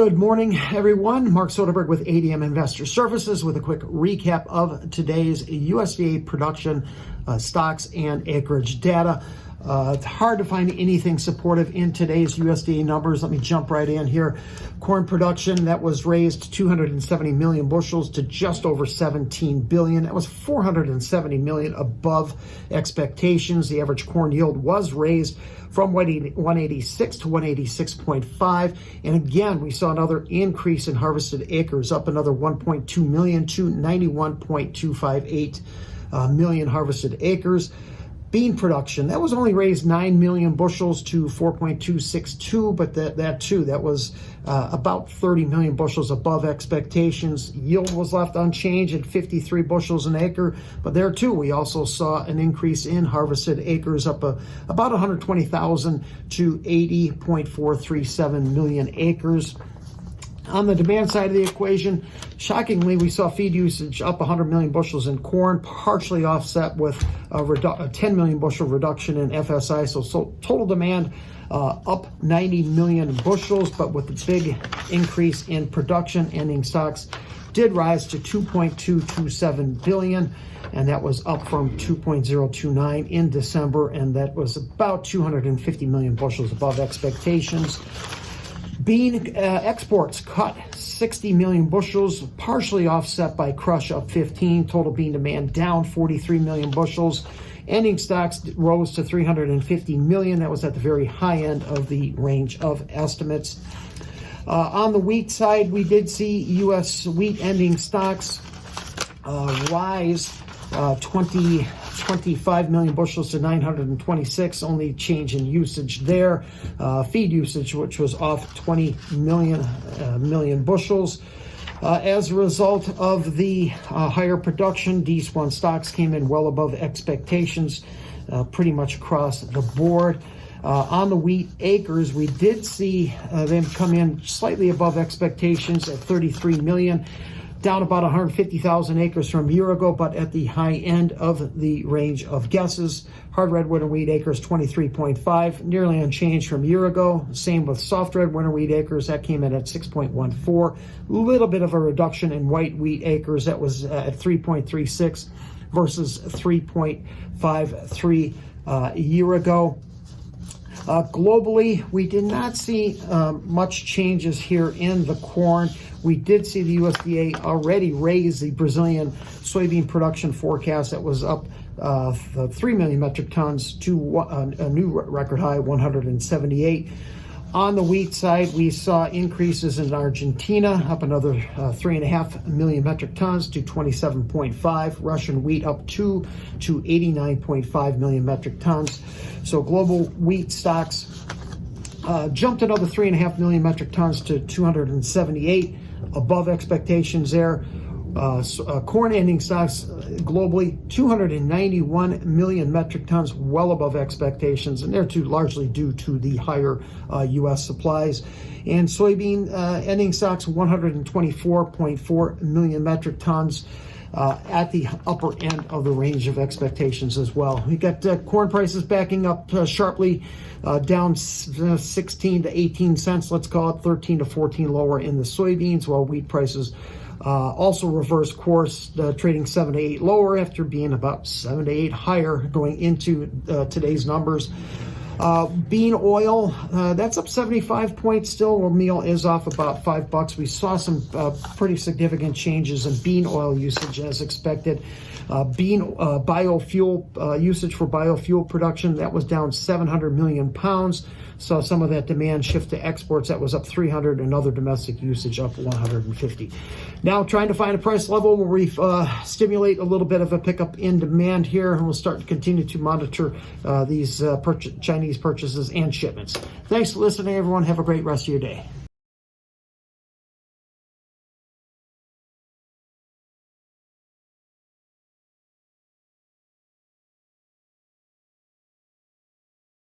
Good morning, everyone. Mark Soderberg with ADM Investor Services with a quick recap of today's USDA production, stocks, and acreage data. It's hard to find anything supportive in today's USDA numbers. Let me jump right in here. Corn production, that was raised 270 million bushels to just over 17 billion. That was 470 million above expectations. The average corn yield was raised from 186 to 186.5. And again, we saw another increase in harvested acres, up another 1.2 million to 91.258 million harvested acres. Bean production, that was only raised 9 million bushels to 4.262, but that was about 30 million bushels above expectations. Yield was left unchanged at 53 bushels an acre, but there too, we also saw an increase in harvested acres, up about 120,000 to 80.437 million acres. On the demand side of the equation, shockingly, we saw feed usage up 100 million bushels in corn, partially offset with a 10 million bushel reduction in FSI. So total demand up 90 million bushels, but with the big increase in production, ending stocks did rise to 2.227 billion, and that was up from 2.029 in December, and that was about 250 million bushels above expectations. Bean exports cut 60 million bushels, partially offset by crush up 15. Total bean demand down 43 million bushels. Ending stocks rose to 350 million. That was at the very high end of the range of estimates. On the wheat side, we did see U.S. wheat ending stocks rise 25 million bushels to 926, only change in usage there. Feed usage, which was off 20 million bushels. As a result of the higher production, DS1 stocks came in well above expectations pretty much across the board. On the wheat acres, we did see them come in slightly above expectations at 33 million. Down about 150,000 acres from a year ago, but at the high end of the range of guesses. Hard red winter wheat acres, 23.5, nearly unchanged from a year ago. Same with soft red winter wheat acres, that came in at 6.14. A little bit of a reduction in white wheat acres, that was at 3.36 versus 3.53 a year ago. Globally, we did not see much changes here in the corn. We did see the USDA already raise the Brazilian soybean production forecast. That was up 3 million metric tons to a new record high, 178. On the wheat side, we saw increases in Argentina, up another 3.5 million metric tons to 27.5. Russian wheat up 2 to 89.5 million metric tons. So global wheat stocks jumped another 3.5 million metric tons to 278, above expectations there. Corn ending stocks globally, 291 million metric tons, well above expectations, and they're largely due to the higher U.S. supplies. And soybean ending stocks, 124.4 million metric tons, at the upper end of the range of expectations as well. We got corn prices backing up sharply, down 16 to 18 cents, let's call it, 13 to 14 lower in the soybeans, while wheat prices also reverse course, trading 7 to 8 lower after being about 7 to 8 higher going into today's numbers. Bean oil, that's up 75 points still, while meal is off about $5. We saw some pretty significant changes in bean oil usage as expected. Biofuel usage for biofuel production, that was down 700 million pounds. Saw some of that demand shift to exports, that was up 300, and other domestic usage up 150. Now trying to find a price level where we stimulate a little bit of a pickup in demand here, and we'll start to continue to monitor these Chinese purchases and shipments. Thanks for listening, everyone. Have a great rest of your day.